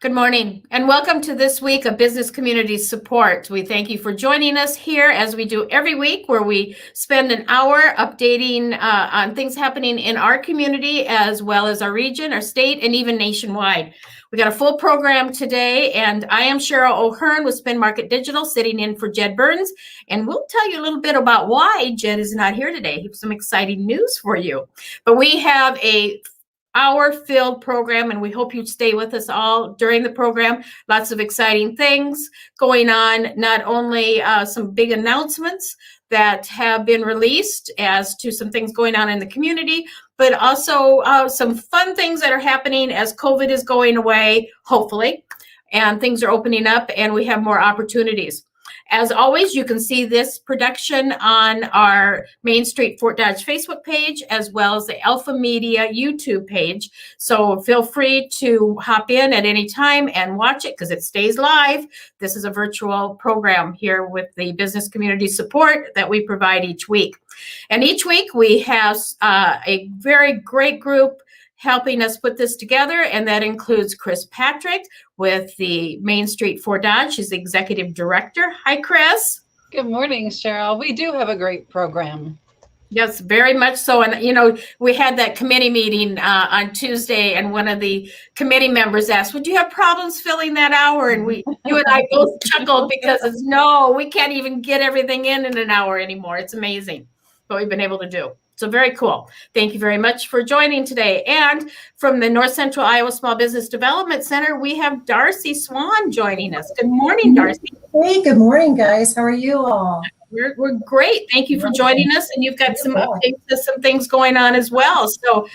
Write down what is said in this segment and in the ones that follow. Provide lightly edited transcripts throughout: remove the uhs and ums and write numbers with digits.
Good morning and welcome to this week of Business Community Support. We thank you for joining us here as we do every week, where we spend an hour updating on things happening in our community as well as our region, our state, and even nationwide. We got a full program today, and I am Cheryl O'Hearn with Spin Market Digital, sitting in for Jed Burns, and we'll tell you a little bit about why Jed is not here today. He has some exciting news for you. But we have a hour-filled program, and we hope you stay with us all during the program. Lots of exciting things going on, not only some big announcements that have been released as to some things going on in the community, but also some fun things that are happening as COVID is going away, hopefully, and things are opening up and we have more opportunities. As always, you can see this production on our Main Street Fort Dodge Facebook page, as well as the Alpha Media YouTube page. So feel free to hop in at any time and watch it because it stays live. This is a virtual program here with the business community support that we provide each week. And each week we have a very great group helping us put this together, and that includes Chris Patrick with the Main Street Fort Dodge. She's the executive director. Hi, Chris. Good morning, Cheryl. We do have a great program. Yes, very much so. And, you know, we had that committee meeting on Tuesday, and one of the committee members asked, would you have problems filling that hour? And you and I both chuckled because no, we can't even get everything in an hour anymore. It's amazing what we've been able to do. So very cool. Thank you very much for joining today. And from the North Central Iowa Small Business Development Center, we have Darcy Swan joining us. Good morning, Darcy. Hey, good morning, guys. How are you all? We're great. Thank you for joining us. And you've got some updates to some things going on as well. So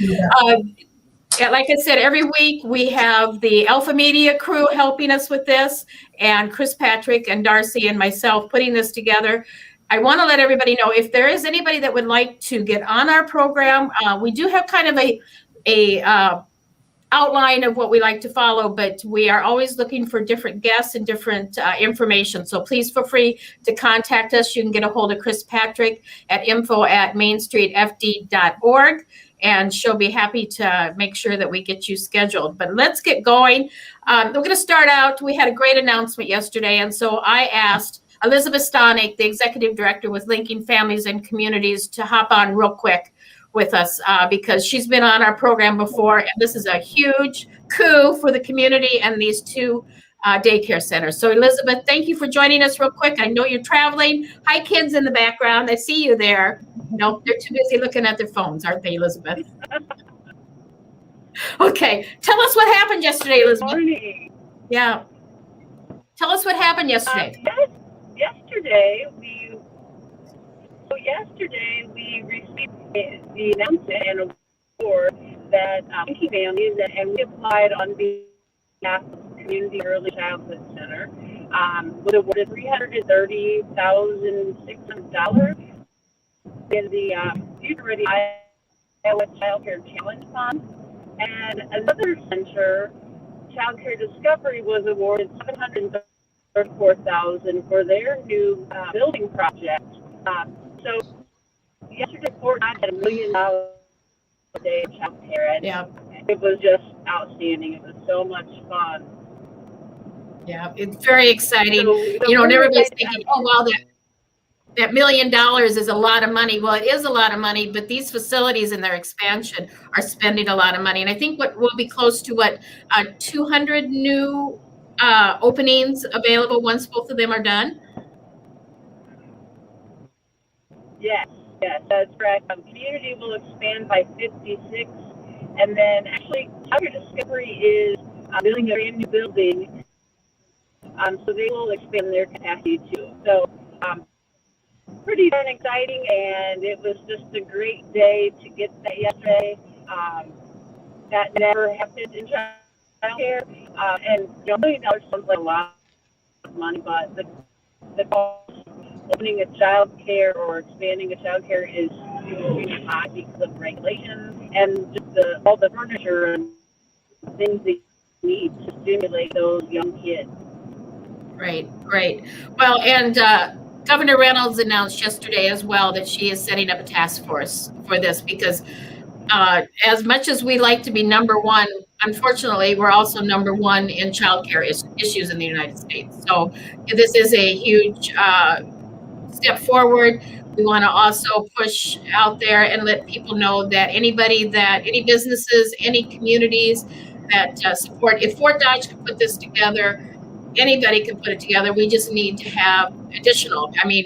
like I said, every week we have the Alpha Media crew helping us with this, and Chris Patrick and Darcy and myself putting this together. I want to let everybody know, if there is anybody that would like to get on our program, we do have kind of a outline of what we like to follow, but we are always looking for different guests and different information. So please feel free to contact us. You can get a hold of Chris Patrick at info@mainstreetfd.org, and she'll be happy to make sure that we get you scheduled. But let's get going. We're going to start out. We had a great announcement yesterday, and so I asked Elizabeth Stonick, the executive director with Linking Families and Communities, to hop on real quick with us because she's been on our program before, and this is a huge coup for the community and these two daycare centers. So Elizabeth, thank you for joining us real quick. I know you're traveling. Hi, kids in the background. I see you there. No, they're too busy looking at their phones, aren't they, Elizabeth? Okay, tell us what happened yesterday, Elizabeth. Good morning. Yeah. Tell us what happened yesterday. Yesterday we received the announcement and award that Linking Families, and we applied on behalf of the Community Early Childhood Center, was awarded $330,600 in the Future Ready Iowa Child Care Challenge Fund, and another center, Child Care Discovery, was awarded $734,000 for their new building project. So yesterday, Fort Dodge had $1 million a day of child care, and it was just outstanding. It was so much fun. Yeah, it's very exciting. So, and everybody's thinking, oh, wow, that $1 million is a lot of money. Well, it is a lot of money, but these facilities and their expansion are spending a lot of money. And I think what will be close to 200 new openings available once both of them are done? Yes, that's correct. Community will expand by 56, and then actually Child Care Discovery is building a brand new building, so they will expand their capacity too. So pretty darn exciting, and it was just a great day to get that yesterday. That never happened in child care, and $1 million sounds like a lot of money, but the cost of opening a child care or expanding a child care is really high because of regulations and just all the furniture and things that you need to stimulate those young kids. Right. Well, and Governor Reynolds announced yesterday as well that she is setting up a task force for this because as much as we like to be number one unfortunately, we're also number one in childcare issues in the United States. So this is a huge step forward. We want to also push out there and let people know that any businesses, any communities that support, if Fort Dodge can put this together, anybody can put it together. We just need to have additional. I mean,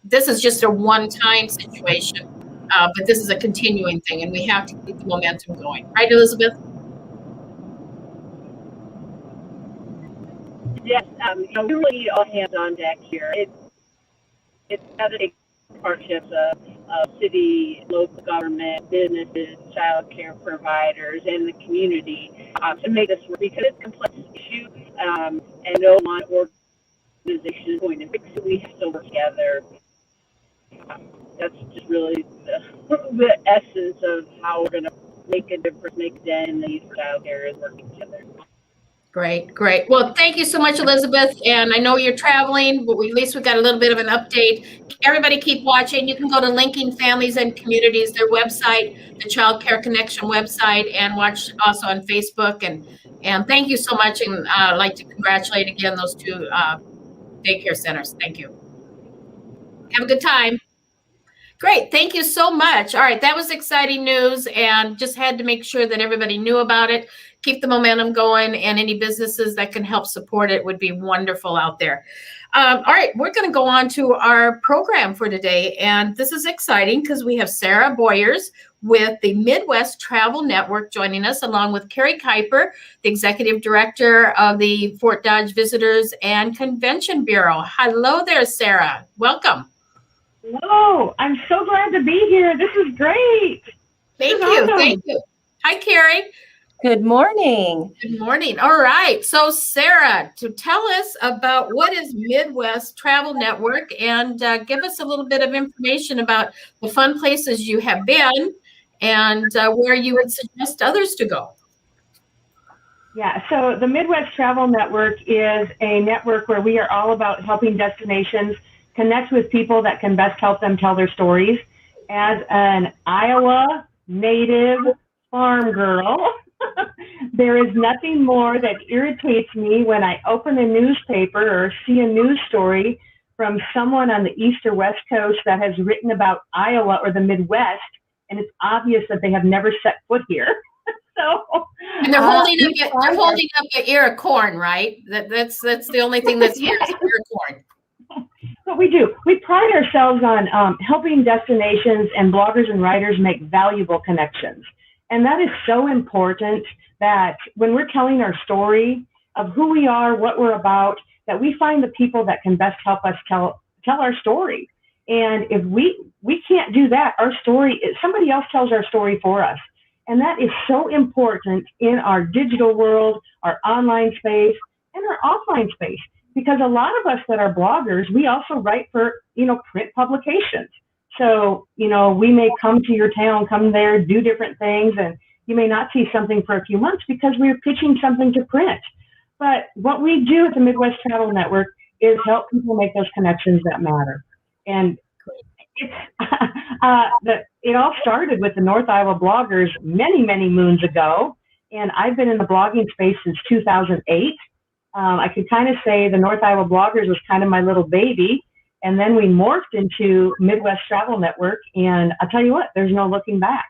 this is just a one-time situation, but this is a continuing thing, and we have to keep the momentum going. Right, Elizabeth? Yes, we really need all hands on deck here. It's got to take partnerships of city, local government, businesses, child care providers, and the community to make this work, because it's a complex issue, and no one organization is going to fix it. We have to work together. That's just really the essence of how we're going to make a difference, make a dent in the need for child care, is working together. Great, great. Well, thank you so much, Elizabeth. And I know you're traveling, but at least we got a little bit of an update. Everybody keep watching. You can go to Linking Families and Communities, their website, the Child Care Connection website, and watch also on Facebook. And thank you so much. And I'd like to congratulate again those two daycare centers. Thank you. Have a good time. Great. Thank you so much. All right. That was exciting news, and just had to make sure that everybody knew about it. Keep the momentum going, and any businesses that can help support it would be wonderful out there. All right. We're going to go on to our program for today. And this is exciting because we have Sara Boyer with the Midwest Travel Network joining us, along with Kerrie Kruiper, the Executive Director of the Fort Dodge Visitors and Convention Bureau. Hello there, Sara. Welcome. Whoa, I'm so glad to be here. This is great. Thank you. Awesome. Thank you. Hi, Kerrie. Good morning. Good morning. All right. So, Sara, to tell us about what is Midwest Travel Network, and give us a little bit of information about the fun places you have been and where you would suggest others to go. Yeah, so the Midwest Travel Network is a network where we are all about helping destinations connect with people that can best help them tell their stories. As an Iowa native farm girl, there is nothing more that irritates me when I open a newspaper or see a news story from someone on the East or West Coast that has written about Iowa or the Midwest, and it's obvious that they have never set foot here. So, and they're holding up an ear of corn, right? That's the only thing that's here is an ear of corn. What we do, we pride ourselves on helping destinations and bloggers and writers make valuable connections. And that is so important, that when we're telling our story of who we are, what we're about, that we find the people that can best help us tell our story. And if we can't do that, our story, somebody else tells our story for us. And that is so important in our digital world, our online space, and our offline space. Because a lot of us that are bloggers, we also write for, print publications. So, we may come to your town, come there, do different things, and you may not see something for a few months because we're pitching something to print. But what we do at the Midwest Travel Network is help people make those connections that matter. And it all started with the North Iowa bloggers many, many moons ago. And I've been in the blogging space since 2008. I could kind of say the North Iowa bloggers was kind of my little baby. And then we morphed into Midwest Travel Network. And I'll tell you what, there's no looking back.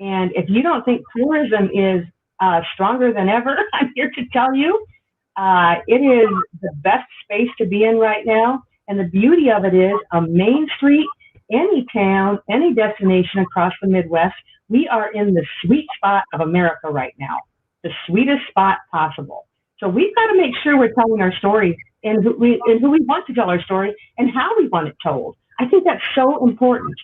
And if you don't think tourism is stronger than ever, I'm here to tell you, it is the best space to be in right now. And the beauty of it is a Main Street, any town, any destination across the Midwest, we are in the sweet spot of America right now, the sweetest spot possible. So we've got to make sure we're telling our story and who we want to tell our story and how we want it told. I think that's so important,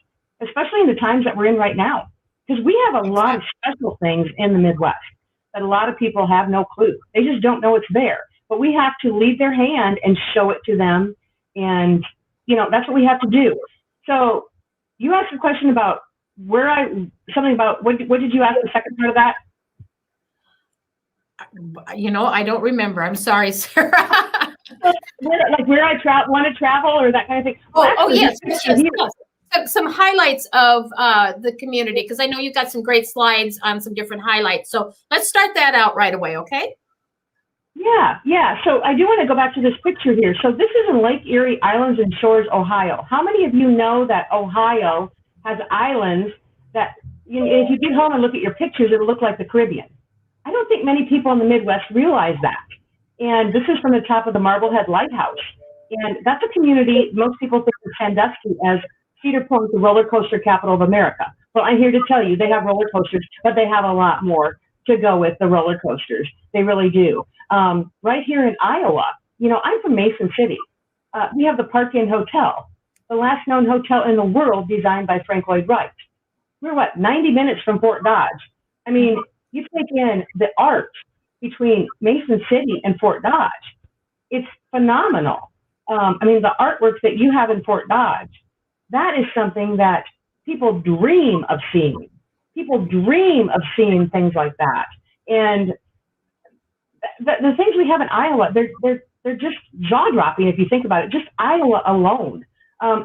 especially in the times that we're in right now, because we have a lot of special things in the Midwest that a lot of people have no clue. They just don't know it's there. But we have to lead their hand and show it to them. And, that's what we have to do. So you asked a question about what did you ask the second part of that? I don't remember. I'm sorry, Sara. where I want to travel or that kind of thing. Yes. some highlights of the community, because I know you've got some great slides on some different highlights. So let's start that out right away, okay? Yeah. So I do want to go back to this picture here. So this is in Lake Erie Islands and Shores, Ohio. How many of you know that Ohio has islands that, if you get home and look at your pictures, it'll look like the Caribbean? I don't think many people in the Midwest realize that. And this is from the top of the Marblehead Lighthouse. And that's a community, most people think of Sandusky as Cedar Point, the roller coaster capital of America. Well, I'm here to tell you, they have roller coasters, but they have a lot more to go with the roller coasters. They really do. Right here in Iowa, I'm from Mason City. We have the Park Inn Hotel, the last known hotel in the world designed by Frank Lloyd Wright. We're 90 minutes from Fort Dodge. I mean, you take in the art between Mason City and Fort Dodge. It's phenomenal. The artwork that you have in Fort Dodge, that is something that people dream of seeing. People dream of seeing things like that. And the things we have in Iowa, they're just jaw-dropping if you think about it. Just Iowa alone.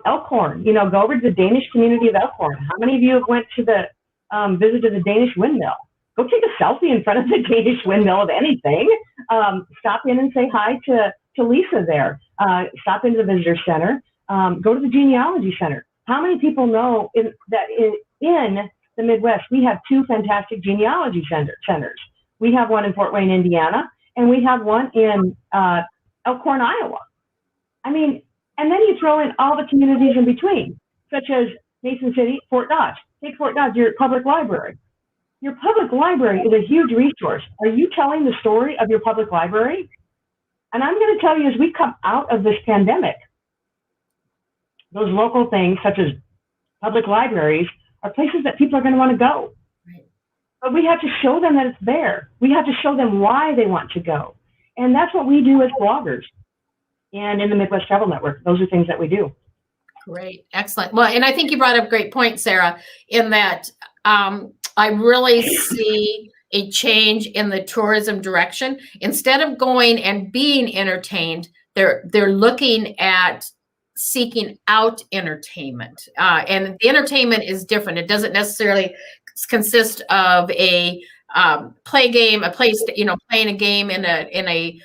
Elkhorn, go over to the Danish community of Elkhorn. How many of you have went to the visited the Danish windmill? Go take a selfie in front of the Danish windmill of anything. Stop in and say hi to Lisa there. Stop into the visitor center. Go to the genealogy center. How many people know that in the Midwest, we have two fantastic genealogy centers? We have one in Fort Wayne, Indiana, and we have one in Elkhorn, Iowa. And then you throw in all the communities in between, such as Mason City, Fort Dodge. Take Fort Dodge, your public library. Your public library is a huge resource. Are you telling the story of your public library? And I'm going to tell you, as we come out of this pandemic, those local things, such as public libraries, are places that people are going to want to go. Right. But we have to show them that it's there. We have to show them why they want to go. And that's what we do as bloggers. And in the Midwest Travel Network, those are things that we do. Great. Excellent. Well, and I think you brought up a great point, Sarah, in that I really see a change in the tourism direction. Instead of going and being entertained, they're looking at seeking out entertainment. And the entertainment is different. It doesn't necessarily consist of a play game, a place, playing a game in a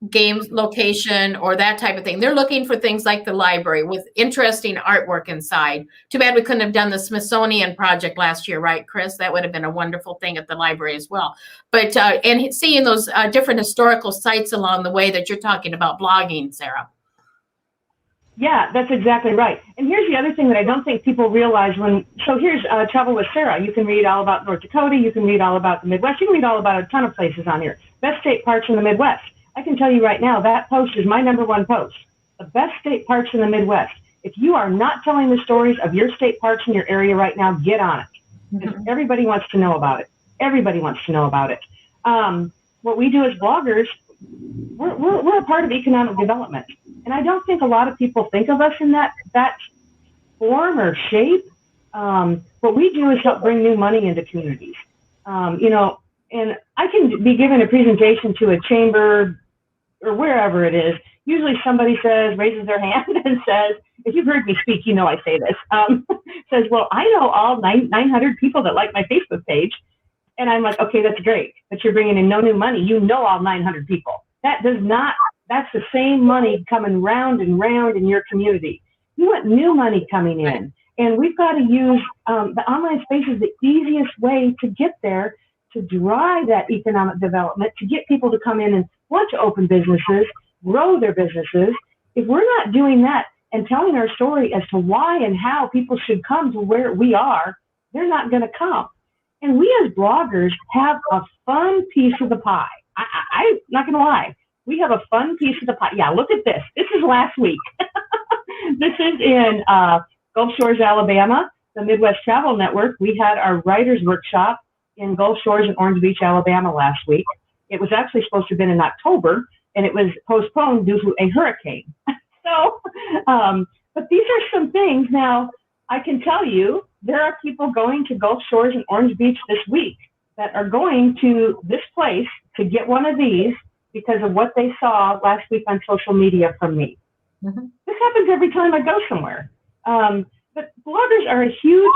game location or that type of thing. They're looking for things like the library with interesting artwork inside. Too bad we couldn't have done the Smithsonian project last year, right, Chris? That would have been a wonderful thing at the library as well. But and seeing those different historical sites along the way that you're talking about blogging, Sarah. Yeah, that's exactly right. And here's the other thing that I don't think people realize so here's Travel with Sarah. You can read all about North Dakota. You can read all about the Midwest. You can read all about a ton of places on here. Best state parks in the Midwest. I can tell you right now, that post is my #1 post. The best state parks in the Midwest. If you are not telling the stories of your state parks in your area right now, get on it. Because everybody wants to know about it. Everybody wants to know about it. What we do as bloggers, we're a part of economic development. And I don't think a lot of people think of us in that form or shape. What we do is help bring new money into communities. And I can be given a presentation to a chamber or wherever it is. Usually somebody raises their hand and says, if you've heard me speak, I say this, says, well, I know all 900 people that like my Facebook page. And I'm like, okay, that's great, but you're bringing in no new money. All 900 people. That's the same money coming round and round in your community. You want new money coming in. And we've got to use the online space is the easiest way to get there, to drive that economic development, to get people to come in and want to open businesses, grow their businesses. If we're not doing that and telling our story as to why and how people should come to where we are, they're not going to come. And we as bloggers have a fun piece of the pie. I'm not going to lie. We have a fun piece of the pie. Yeah, look at this. This is last week. This is in Gulf Shores, Alabama, the Midwest Travel Network. We had our writers workshop in Gulf Shores and Orange Beach, Alabama last week. It was actually supposed to have been in October, and it was postponed due to a hurricane. But these are some things. Now, I can tell you there are people going to Gulf Shores and Orange Beach this week that are going to this place to get one of these because of what they saw last week on social media from me. Mm-hmm. This happens every time I go somewhere. But bloggers are a huge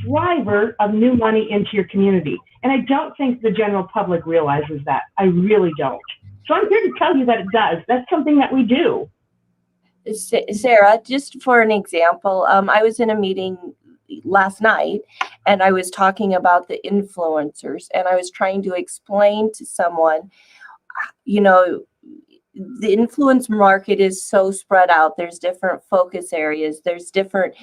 driver of new money into your community. And I don't think the general public realizes that. I really don't. So I'm here to tell you that it does. That's something that we do. Sarah, just for an example, I was in a meeting last night and I was talking about the influencers, and I was trying to explain to someone, the influence market is so spread out. There's different focus areas. There's different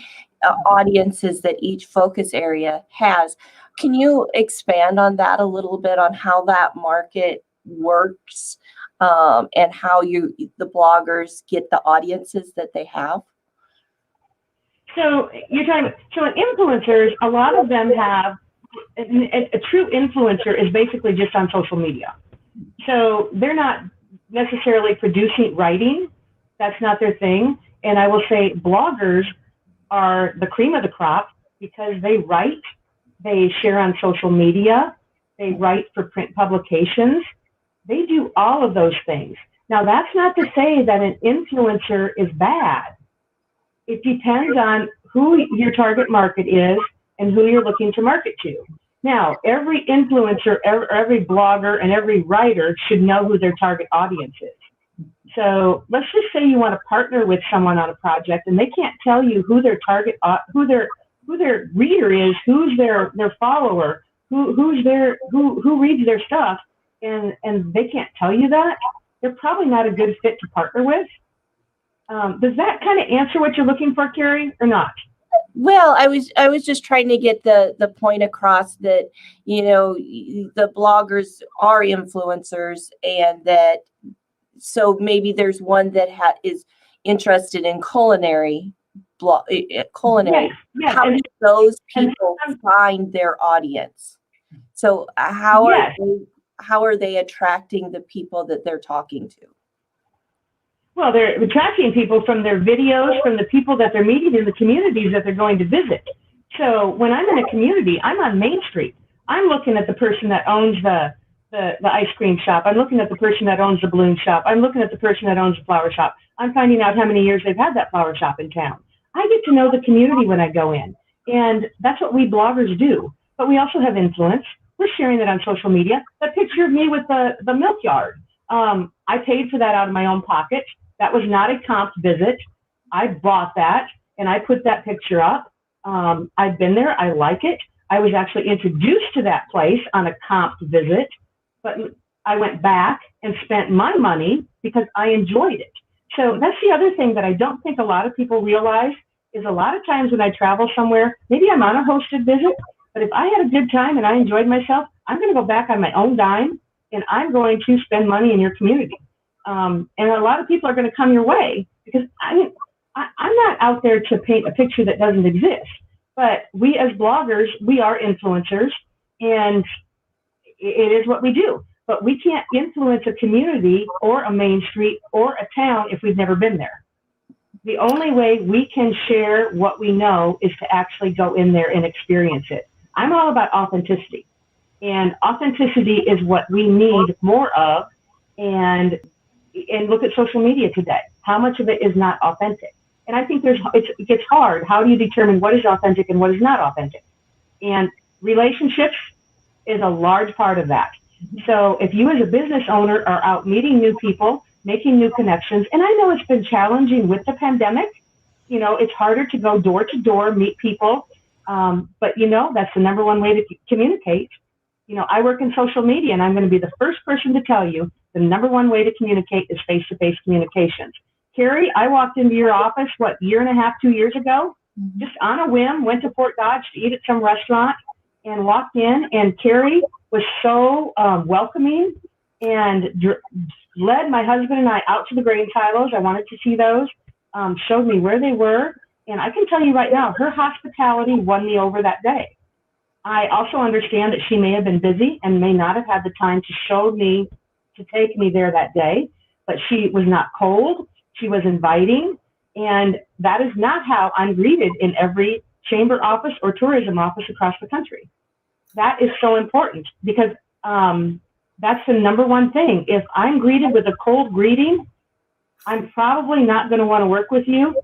audiences that each focus area has. Can you expand on that a little bit, on how that market works, and how the bloggers get the audiences that they have? So you're talking about, so influencers, a lot of them have, a true influencer is basically just on social media. So they're not necessarily producing writing. That's not their thing. And I will say bloggers are the cream of the crop because they write, they share on social media, they write for print publications. They do all of those things. Now, that's not to say that an influencer is bad. It depends on who your target market is and who you're looking to market to. Now, every influencer, every blogger, and every writer should know who their target audience is. So let's just say you want to partner with someone on a project and they can't tell you who their target, who their reader is, who's their follower, who reads their stuff, and they can't tell you that. They're probably not a good fit to partner with. Does that kind of answer what you're looking for, Kerrie, or not? Well, I was just trying to get the point across that, the bloggers are influencers, and that, so maybe there's one that is interested in culinary. Yes. How do those people find their audience? So how are they attracting the people that they're talking to? Well, they're attracting people from their videos, from the people that they're meeting in the communities that they're going to visit. So when I'm in a community, I'm on Main Street. I'm looking at the person that owns the ice cream shop. I'm looking at the person that owns the balloon shop. I'm looking at the person that owns the flower shop. I'm finding out how many years they've had that flower shop in town. I get to know the community when I go in. And that's what we bloggers do. But we also have influence. We're sharing it on social media. That picture of me with the milk yard. I paid for that out of my own pocket. That was not a comp visit. I bought that and I put that picture up. I've been there. I like it. I was actually introduced to that place on a comp visit, but I went back and spent my money because I enjoyed it. So that's the other thing that I don't think a lot of people realize is a lot of times when I travel somewhere, maybe I'm on a hosted visit, but if I had a good time and I enjoyed myself, I'm going to go back on my own dime and I'm going to spend money in your community. And a lot of people are going to come your way because I'm not out there to paint a picture that doesn't exist. But we as bloggers, we are influencers, and it is what we do. But we can't influence a community or a main street or a town if we've never been there. The only way we can share what we know is to actually go in there and experience it. I'm all about authenticity. And authenticity is what we need more of. And look at social media today. How much of it is not authentic? And I think it gets hard. How do you determine what is authentic and what is not authentic? And relationships is a large part of that. So if you as a business owner are out meeting new people, making new connections, and I know it's been challenging with the pandemic, it's harder to go door to door, meet people. But that's the number one way to communicate. I work in social media, and I'm going to be the first person to tell you the number one way to communicate is face-to-face communications. Kerrie, I walked into your office, year and a half, 2 years ago, just on a whim, went to Fort Dodge to eat at some restaurant and walked in, and Kerrie was so welcoming and led my husband and I out to the grain silos. I wanted to see those, showed me where they were. And I can tell you right now, her hospitality won me over that day. I also understand that she may have been busy and may not have had the time to take me there that day, but she was not cold. She was inviting. And that is not how I'm greeted in every chamber office or tourism office across the country. That is so important because that's the number one thing. If I'm greeted with a cold greeting, I'm probably not going to want to work with you.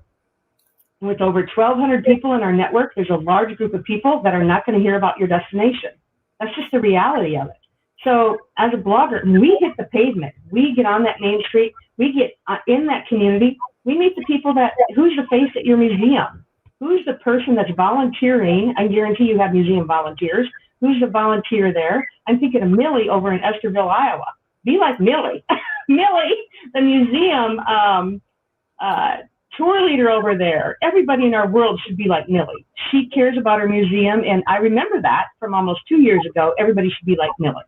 With over 1,200 people in our network, there's a large group of people that are not going to hear about your destination. That's just the reality of it. So as a blogger, we hit the pavement. We get on that main street. We get in that community. We meet the people who's the face at your museum? Who's the person that's volunteering? I guarantee you have museum volunteers. Who's the volunteer there? I'm thinking of Millie over in Esterville, Iowa. Be like Millie. Millie, the museum tour leader over there. Everybody in our world should be like Millie. She cares about her museum, and I remember that from almost 2 years ago. Everybody should be like Millie.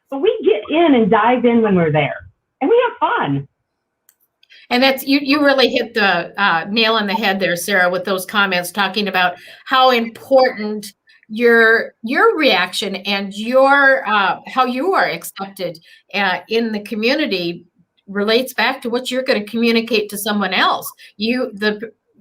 But we get in and dive in when we're there, and we have fun. And that's you really hit the nail on the head there, Sarah, with those comments talking about how important your reaction and your how you are accepted in the community relates back to what you're going to communicate to someone else.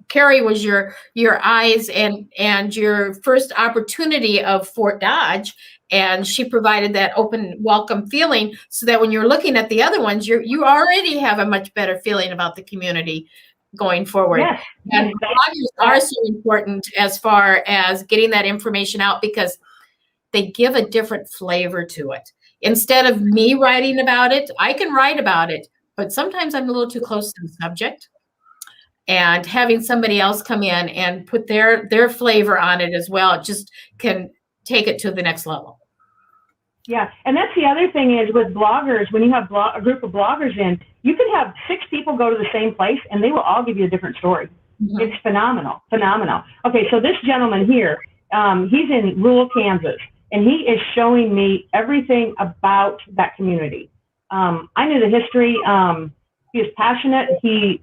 Kerrie was your eyes and your first opportunity of Fort Dodge, and she provided that open, welcome feeling, so that when you're looking at the other ones, you already have a much better feeling about the community going forward. Yes. And bloggers are so important as far as getting that information out, because they give a different flavor to it. Instead of me writing about it, I can write about it, but sometimes I'm a little too close to the subject. And having somebody else come in and put their flavor on it as well, it just can take it to the next level. Yeah, and that's the other thing is with bloggers, when you have a group of bloggers in, you can have 6 people go to the same place and they will all give you a different story. Mm-hmm. It's phenomenal. Okay, so this gentleman here, he's in rural Kansas, and he is showing me everything about that community. I knew the history. He was passionate. He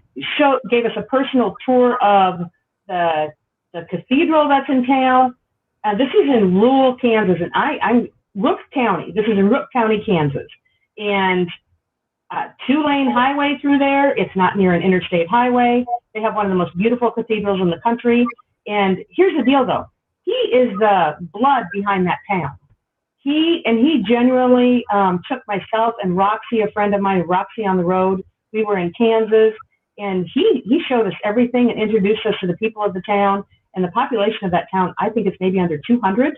gave us a personal tour of the cathedral that's in town. This is in rural Kansas, and I'm Rook County. This is in Rook County, Kansas, and 2-lane highway through there. It's not near an interstate highway. They have one of the most beautiful cathedrals in the country. And here's the deal, though. He is the blood behind that town. He genuinely took myself and Roxy, a friend of mine, Roxy, on the road. We were in Kansas, and he showed us everything and introduced us to the people of the town. And the population of that town, I think it's maybe under 200.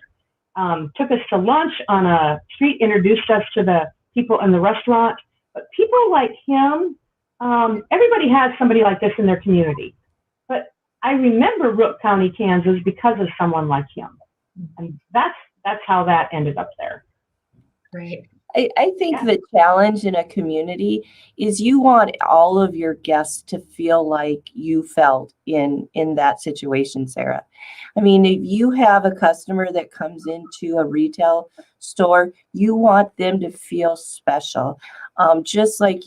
Took us to lunch on a street, introduced us to the people in the restaurant. But people like him, everybody has somebody like this in their community. But I remember Rook County, Kansas, because of someone like him. And that's how that ended up there. Right. I think the challenge in a community is you want all of your guests to feel like you felt in that situation, Sarah. I mean, if you have a customer that comes into a retail store, you want them to feel special, just like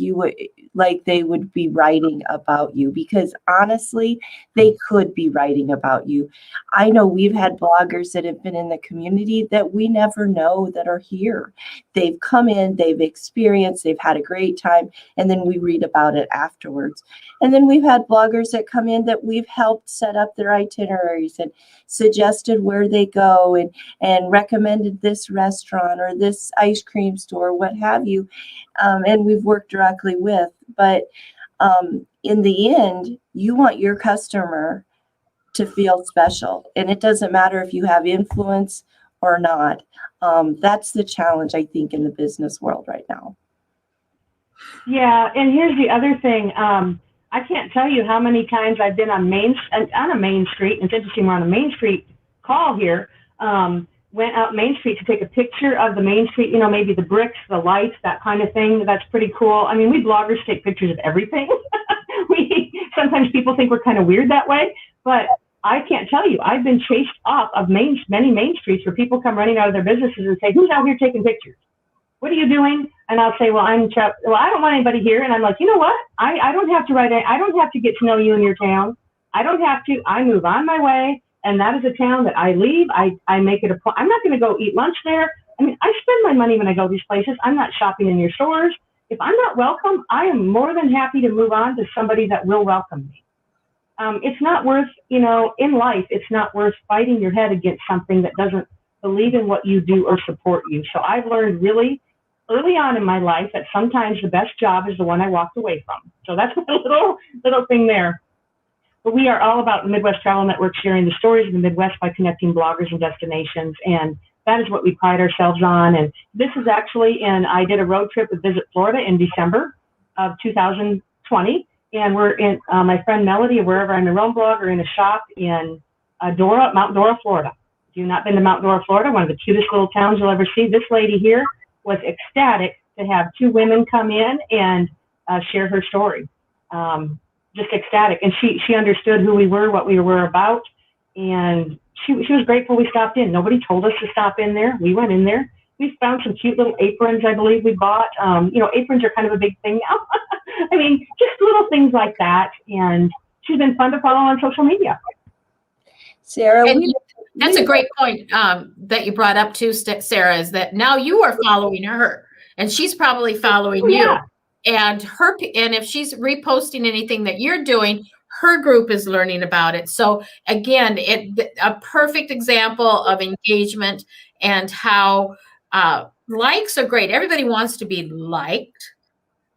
they would be writing about you, because honestly, they could be writing about you. I know we've had bloggers that have been in the community that we never know that are here. They've come in, they've experienced, they've had a great time, and then we read about it afterwards. And then we've had bloggers that come in that we've helped set up their itineraries and suggested where they go and recommended this restaurant or this ice cream store, what have you. And we've worked directly with. But in the end, you want your customer to feel special. And it doesn't matter if you have influence or not. That's the challenge, I think, in the business world right now. Yeah, and here's the other thing. I can't tell you how many times I've been on a main street, and it's interesting, we're on a Main Street call here, went out Main Street to take a picture of the Main Street, maybe the bricks, the lights, that kind of thing. That's pretty cool. I mean, we bloggers take pictures of everything. Sometimes people think we're kind of weird that way, but I can't tell you. I've been chased off of many Main Streets where people come running out of their businesses and say, "Who's out here taking pictures? What are you doing?" And I'll say, "Well, I don't want anybody here." And I'm like, "You know what? I don't have to I don't have to get to know you in your town. I don't have to. I move on my way. And that is a town that I leave. I make it a point. I'm not going to go eat lunch there. I mean, I spend my money when I go to these places. I'm not shopping in your stores. If I'm not welcome, I am more than happy to move on to somebody that will welcome me." It's not worth, in life, it's not worth fighting your head against something that doesn't believe in what you do or support you. So I've learned really early on in my life that sometimes the best job is the one I walked away from. So that's a little thing there. But we are all about the Midwest Travel Network, sharing the stories of the Midwest by connecting bloggers and destinations. And that is what we pride ourselves on. And this is actually, and I did a road trip with Visit Florida in December of 2020. And we're in, my friend Melody, wherever I'm a Rome blog, or in a shop in Mount Dora, Florida. If you've not been to Mount Dora, Florida, one of the cutest little towns you'll ever see, this lady here was ecstatic to have two women come in and share her story. Just ecstatic. And she understood who we were, what we were about, and she was grateful we stopped in. Nobody told us to stop in there. We went in there. We found some cute little aprons, I believe we bought. Aprons are kind of a big thing now. I mean, just little things like that. And she's been fun to follow on social media. Sarah, that's a great point that you brought up too, Sarah, is that now you are following her and she's probably following you. And if she's reposting anything that you're doing, her group is learning about it. So again, a perfect example of engagement and how likes are great. Everybody wants to be liked,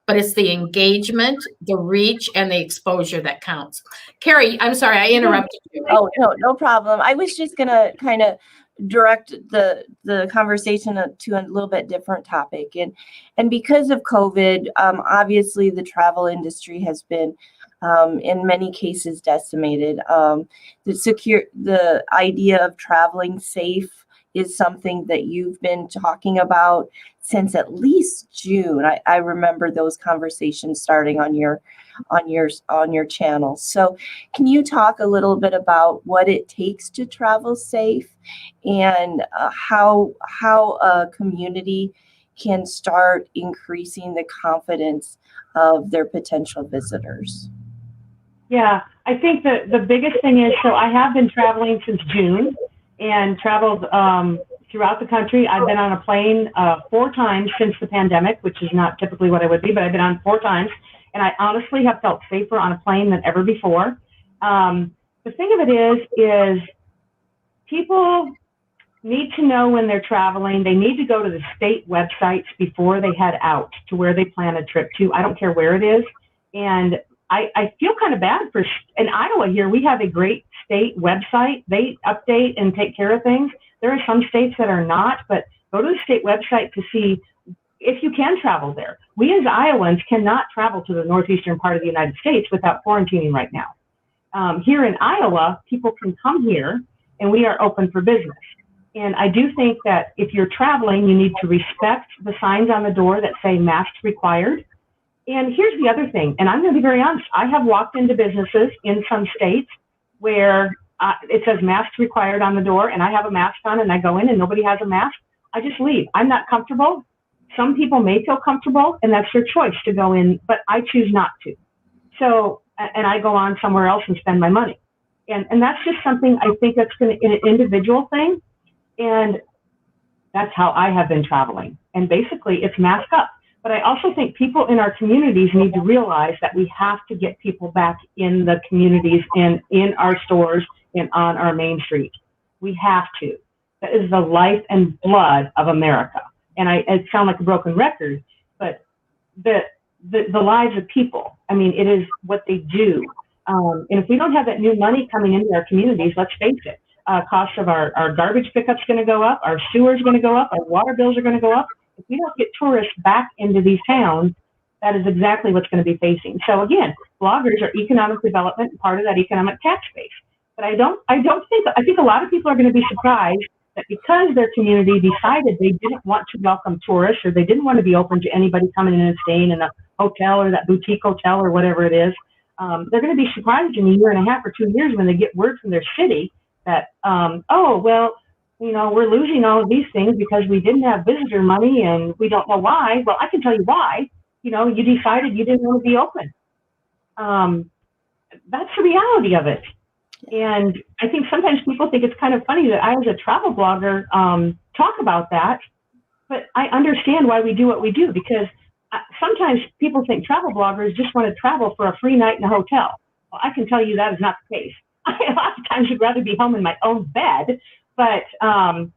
but it's the engagement, the reach, and the exposure that counts. Kerrie, I'm sorry, I interrupted you. Oh, no problem. I was just going to kind of direct the conversation to a little bit different topic. And because of COVID, obviously the travel industry has been in many cases decimated. The idea of traveling safe is something that you've been talking about since at least June. I remember those conversations starting on your channel. So can you talk a little bit about what it takes to travel safe and how a community can start increasing the confidence of their potential visitors? Yeah, I think the biggest thing is, so I have been traveling since June and traveled throughout the country. I've been on a plane 4 times since the pandemic, which is not typically what I would be, but I've been on 4 times. And I honestly have felt safer on a plane than ever before. The thing of it is people need to know when they're traveling. They need to go to the state websites before they head out to where they plan a trip to. I don't care where it is. And I feel kind of bad in Iowa here, we have a great state website. They update and take care of things. There are some states that are not, but go to the state website to see if you can travel there. We as Iowans cannot travel to the northeastern part of the United States without quarantining right now. Here in Iowa, people can come here and we are open for business. And I do think that if you're traveling, you need to respect the signs on the door that say masks required. And here's the other thing, and I'm going to be very honest. I have walked into businesses in some states where it says masks required on the door, and I have a mask on, and I go in and nobody has a mask. I just leave. I'm not comfortable. Some people may feel comfortable, and that's their choice to go in, but I choose not to. So, and I go on somewhere else and spend my money. And that's just something I think that's an individual thing. And that's how I have been traveling. And basically, it's mask up. But I also think people in our communities need to realize that we have to get people back in the communities and in our stores and on our main street. We have to. That is the life and blood of America. And I sound like a broken record, but the lives of people, I mean, it is what they do. And if we don't have that new money coming into our communities, let's face it, cost of our garbage pickup's going to go up, our sewer's going to go up, our water bills are going to go up. If we don't get tourists back into these towns, that is exactly what's going to be facing. So again, bloggers are economic development and part of that economic tax base. But I think a lot of people are going to be surprised that because their community decided they didn't want to welcome tourists, or they didn't want to be open to anybody coming in and staying in a hotel or that boutique hotel or whatever it is, they're going to be surprised in a year and a half or 2 years when they get word from their city that, we're losing all of these things because we didn't have visitor money and we don't know why. Well, I can tell you why. You decided you didn't want to be open. That's the reality of it. And I think sometimes people think it's kind of funny that I, as a travel blogger, talk about that. But I understand why we do what we do, because sometimes people think travel bloggers just want to travel for a free night in a hotel. Well, I can tell you that is not the case. A lot of times would rather be home in my own bed. But that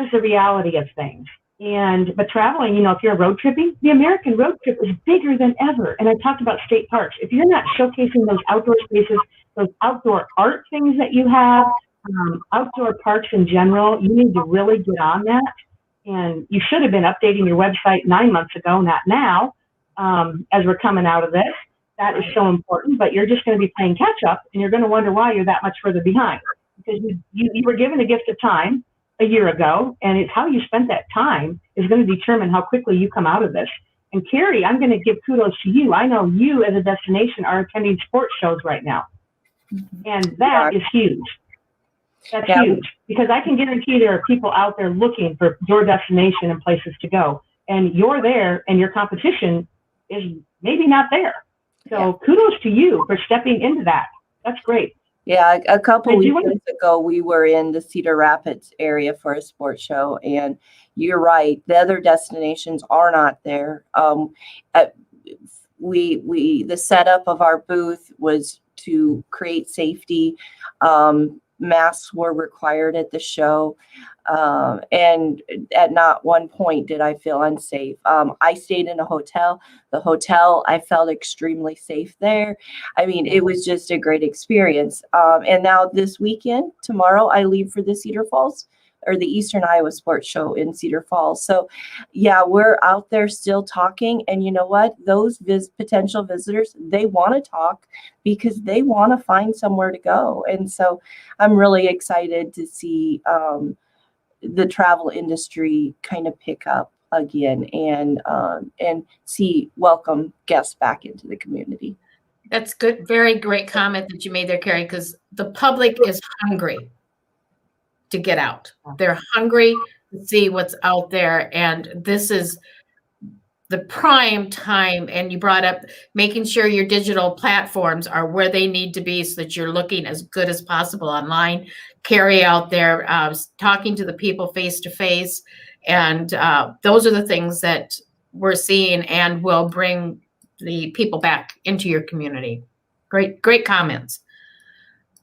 is the reality of things. But traveling, you know, if you're road tripping, the American road trip is bigger than ever. And I talked about state parks. If you're not showcasing those outdoor spaces, those outdoor art things that you have, outdoor parks in general, you need to really get on that. And you should have been updating your website 9 months ago, not now, as we're coming out of this. That is so important, but you're just going to be playing catch up, and you're going to wonder why you're that much further behind. Because you were given a gift of time a year ago, and it's how you spent that time is going to determine how quickly you come out of this. And Kerrie, I'm going to give kudos to you. I know you as a destination are attending sports shows right now, and that is huge. That's huge, because I can guarantee there are people out there looking for your destination and places to go, and you're there, and your competition is maybe not there. So kudos to you for stepping into that. That's great. Yeah, a couple weekends ago, we were in the Cedar Rapids area for a sports show, and you're right, the other destinations are not there. The setup of our booth was to create safety. Masks were required at the show, and at not one point did I feel unsafe. I stayed in a hotel. The hotel, I felt extremely safe there. I mean, it was just a great experience. And now this weekend, tomorrow, I leave for the Cedar Falls, or the Eastern Iowa Sports Show in Cedar Falls. So yeah, we're out there still talking. And you know what? Those potential visitors, they want to talk because they want to find somewhere to go. And so I'm really excited to see the travel industry kind of pick up again and welcome guests back into the community. That's good. Very great comment that you made there, Kerrie, because the public is hungry to get out. They're hungry to see what's out there. And this is the prime time. And you brought up making sure your digital platforms are where they need to be so that you're looking as good as possible online. Kerrie out there, talking to the people face to face. And those are the things that we're seeing and will bring the people back into your community. Great comments.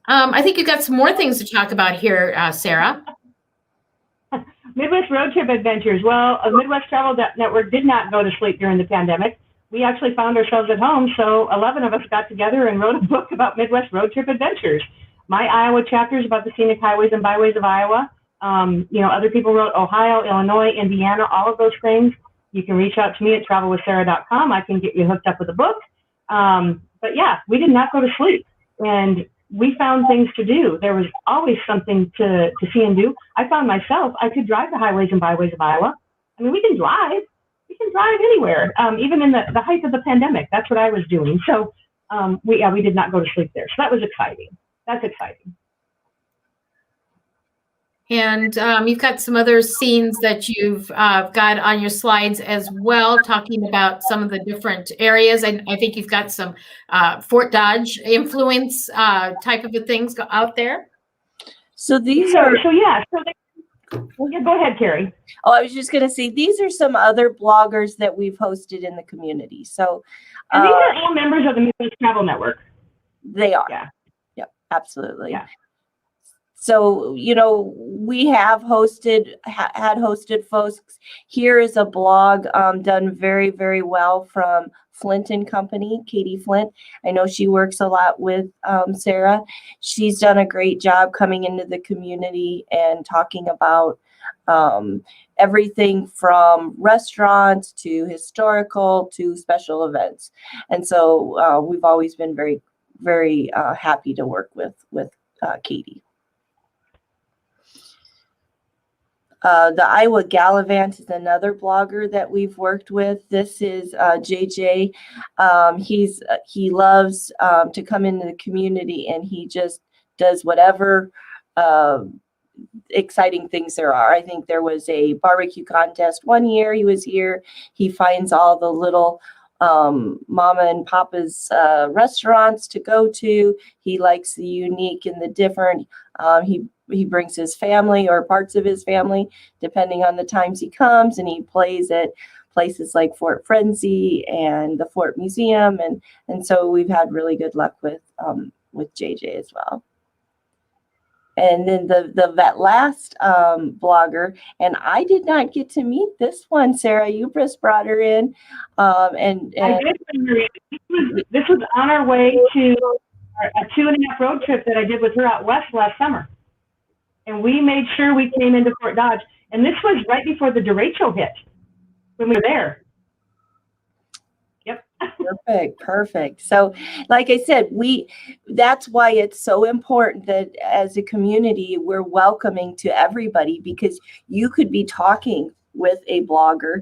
I think you got some more things to talk about here, Sara. Midwest Road Trip Adventures. Well, a Midwest Travel Network did not go to sleep during the pandemic. We actually found ourselves at home, so 11 of us got together and wrote a book about Midwest Road Trip Adventures. My Iowa chapter is about the scenic highways and byways of Iowa. Other people wrote Ohio, Illinois, Indiana, all of those things. You can reach out to me at travelwithsara.com. I can get you hooked up with a book. But yeah, we did not go to sleep. And we found things to do. There was always something to see and do. I found myself, I could drive the highways and byways of Iowa. I mean, we can drive anywhere, even in the height of the pandemic. That's what I was doing. So we did not go to sleep there. So that was exciting. That's exciting. And you've got some other scenes that you've got on your slides as well, talking about some of the different areas. I think you've got some Fort Dodge influence type of things out there. So these are... go ahead, Kerrie. Oh, I was just going to say, these are some other bloggers that we've hosted in the community. So and these are all members of the Midwest Travel Network. They are. Yeah. Yep, absolutely. Yeah. So, we have had hosted folks. Here is a blog done very, very well from Flint and Company, Katie Flint. I know she works a lot with Sara. She's done a great job coming into the community and talking about everything from restaurants to historical to special events. And so we've always been very, very happy to work with Katie. The Iowa Gallivant is another blogger that we've worked with. This is JJ. He loves to come into the community, and he just does whatever exciting things there are. I think there was a barbecue contest one year he was here. He finds all the little mama and papa's restaurants to go to. He likes the unique and the different. He brings his family or parts of his family, depending on the times he comes, and he plays at places like Fort Frenzy and the Fort Museum, and so we've had really good luck with JJ as well. And then that last blogger, and I did not get to meet this one, Sarah. You just brought her in, and I did. This was on our way to a 2.5 road trip that I did with her out west last summer, and we made sure we came into Fort Dodge. And this was right before the derecho hit when we were there. Yep. Perfect. So, like I said, that's why it's so important that as a community, we're welcoming to everybody, because you could be talking with a blogger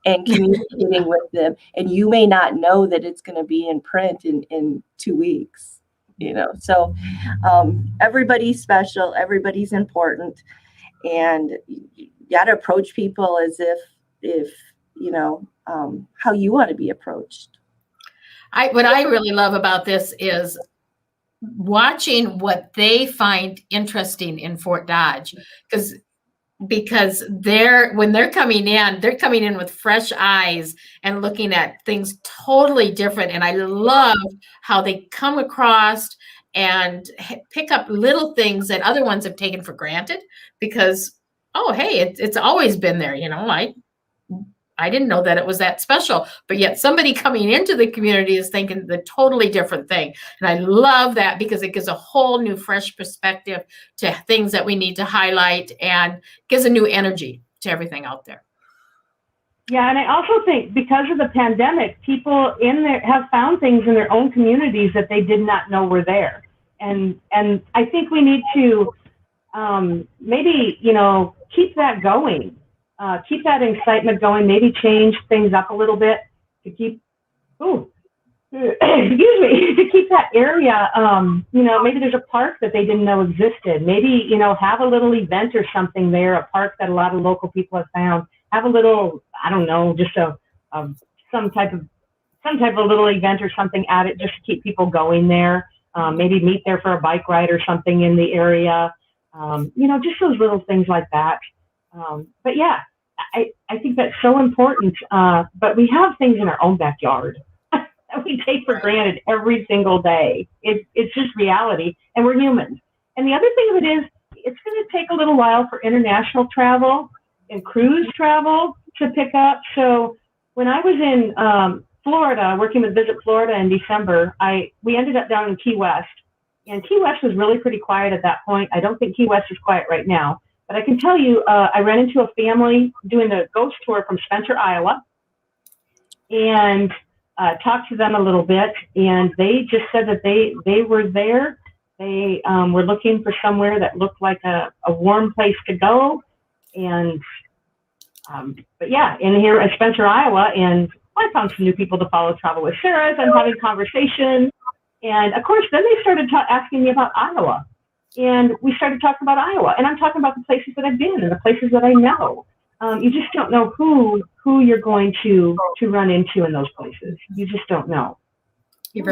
and communicating with them, and you may not know that it's going to be in print in 2 weeks, So everybody's special, everybody's important, and you got to approach people as if how you want to be approached. What I really love about this is watching what they find interesting in Fort Dodge, because when they're coming in with fresh eyes and looking at things totally different. And I love how they come across and pick up little things that other ones have taken for granted, because, oh, hey, it's always been there. I didn't know that it was that special, but yet somebody coming into the community is thinking the totally different thing. And I love that, because it gives a whole new, fresh perspective to things that we need to highlight, and gives a new energy to everything out there. Yeah, and I also think because of the pandemic, people in there have found things in their own communities that they did not know were there. And I think we need to maybe, keep that going. Keep that excitement going, maybe change things up a little bit to keep, to keep that area, maybe there's a park that they didn't know existed. Maybe, have a little event or something there, a park that a lot of local people have found. Have a little, I don't know, just some type of little event or something at it, just to keep people going there. Maybe meet there for a bike ride or something in the area. Just those little things like that. But yeah, I think that's so important. But we have things in our own backyard that we take for granted every single day. It's just reality, and we're humans. And the other thing of it is, it's going to take a little while for international travel and cruise travel to pick up. So when I was in Florida, working with Visit Florida in December, we ended up down in Key West. And Key West was really pretty quiet at that point. I don't think Key West is quiet right now. But I can tell you, I ran into a family doing a ghost tour from Spencer, Iowa, and talked to them a little bit. And they just said that they were there. They were looking for somewhere that looked like a warm place to go. And but yeah, in here at Spencer, Iowa, and I found some new people to follow Travel with Sarah as I'm having conversations. And of course, then they started asking me about Iowa. And we started talking about Iowa, and I'm talking about the places that I've been and the places that I know. You just don't know who you're going to run into in those places. You just don't know. You're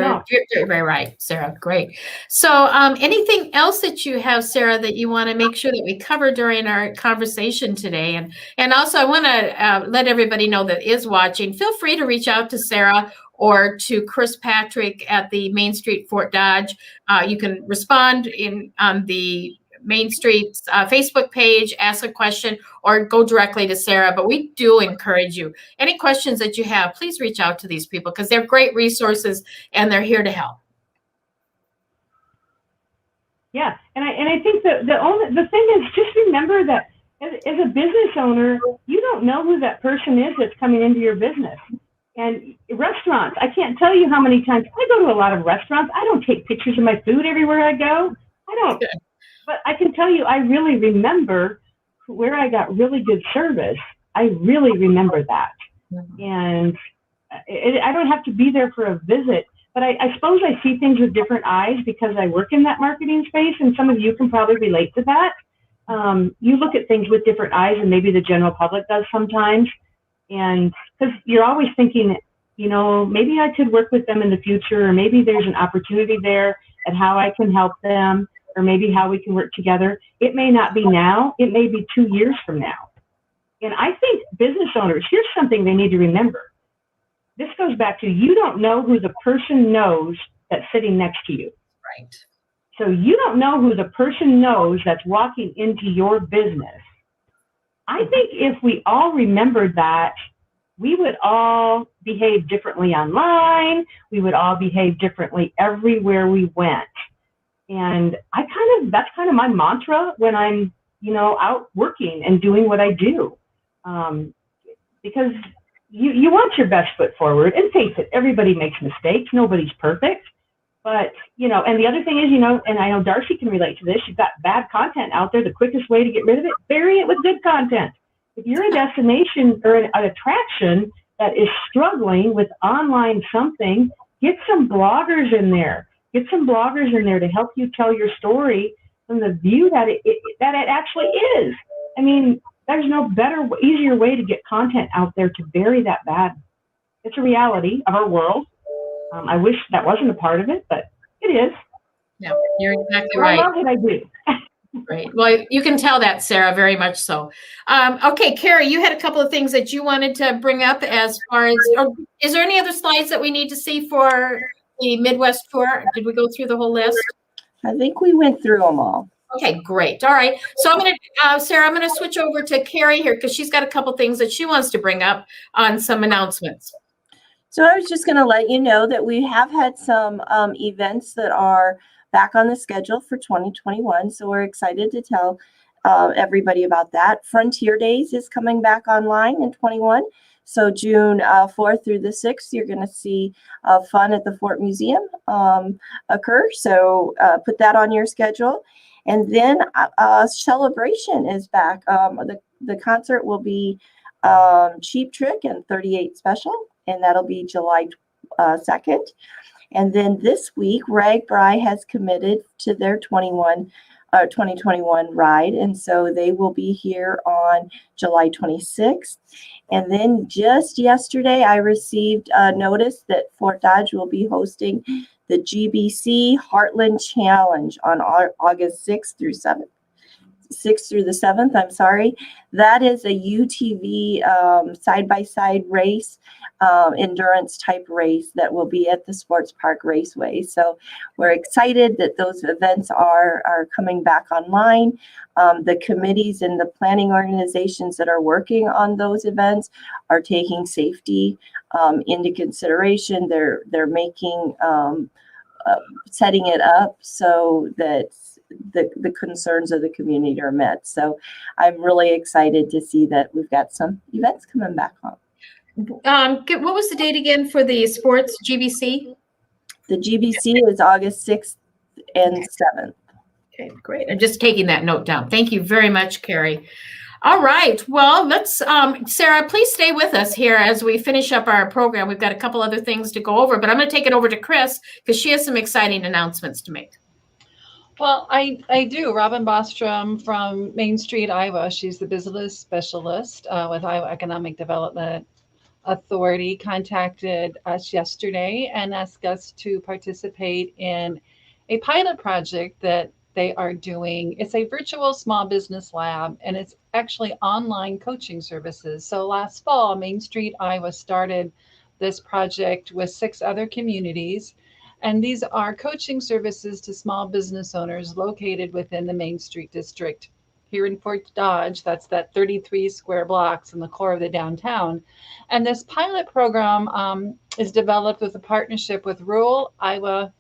very right, Sarah. Great. So anything else that you have, Sarah, that you want to make sure that we cover during our conversation today? And also, I want to let everybody know that is watching, feel free to reach out to Sarah or to Chris Patrick at the Main Street Fort Dodge. You can respond on the Main Street's Facebook page, ask a question, or go directly to Sarah. But we do encourage you. Any questions that you have, please reach out to these people, because they're great resources and they're here to help. Yeah, and I think the thing is, just remember that as a business owner, you don't know who that person is that's coming into your business. And restaurants, I can't tell you how many times I go to a lot of restaurants. I don't take pictures of my food everywhere I go. I don't. Good. But I can tell you, I really remember where I got really good service. I really remember that. Mm-hmm. And I don't have to be there for a visit, but I suppose I see things with different eyes because I work in that marketing space, and some of you can probably relate to that. You look at things with different eyes, and maybe the general public does sometimes. And because you're always thinking, maybe I could work with them in the future, or maybe there's an opportunity there at how I can help them, or maybe how we can work together. It may not be now, it may be 2 years from now. And I think business owners, here's something they need to remember. This goes back to, you don't know who the person knows that's sitting next to you. Right. So you don't know who the person knows that's walking into your business. I think if we all remembered that, we would all behave differently online. We would all behave differently everywhere we went. And that's kind of my mantra when I'm, out working and doing what I do. Because you want your best foot forward, and face it, everybody makes mistakes. Nobody's perfect. But, and the other thing is, and I know Darcy can relate to this, you've got bad content out there. The quickest way to get rid of it, bury it with good content. If you're a destination or an attraction that is struggling with online something, get some bloggers in there. Get some bloggers in there to help you tell your story from the view that it actually is. I mean, there's no better, easier way to get content out there to bury that bad. It's a reality of our world. I wish that wasn't a part of it, but it is. Yeah, you're exactly right. I love what I do. Right. Well, you can tell that, Sarah, very much so. Okay, Kerrie, you had a couple of things that you wanted to bring up as far as, is there any other slides that we need to see for the Midwest tour? Did we go through the whole list? I think we went through them all. Okay, great. All right. So I'm going to, Sarah, I'm going to switch over to Kerrie here because she's got a couple things that she wants to bring up on some announcements. So I was just going to let you know that we have had some events that are back on the schedule for 2021. So we're excited to tell everybody about that. Frontier Days is coming back online in 21. So June 4th through the 6th, you're going to see fun at the Fort Museum occur. So put that on your schedule. And then Celebration is back. The concert will be Cheap Trick and 38 Special, and that'll be July 2nd. And then this week, RAGBRAI has committed to their 2021 ride, and so they will be here on July 26th. And then just yesterday, I received a notice that Fort Dodge will be hosting the GBC Heartland Challenge on August 6th through 7th. 6th through the 7th, I'm sorry. That is a UTV side-by-side race, endurance type race that will be at the Sports Park Raceway. So we're excited that those events are coming back online. The committees and the planning organizations that are working on those events are taking safety into consideration. They're making setting it up so that the concerns of the community are met. So I'm really excited to see that we've got some events coming back on. What was the date again for the sports GBC? The GBC is August 6th and 7th. Okay, great. I'm just taking that note down. Thank you very much, Kerrie. All right. Well, let's, Sarah, please stay with us here as we finish up our program. We've got a couple other things to go over, but I'm going to take it over to Chris because she has some exciting announcements to make. Well, I do. Robin Bostrom from Main Street, Iowa. She's the business specialist with Iowa Economic Development Authority, contacted us yesterday and asked us to participate in a pilot project that they are doing. It's a virtual small business lab, and it's actually online coaching services. So last fall, Main Street, Iowa started this project with 6 other communities. And these are coaching services to small business owners located within the Main Street district. Here in Fort Dodge, that's that 33 square blocks in the core of the downtown. And this pilot program is developed with a partnership with Rural Iowa,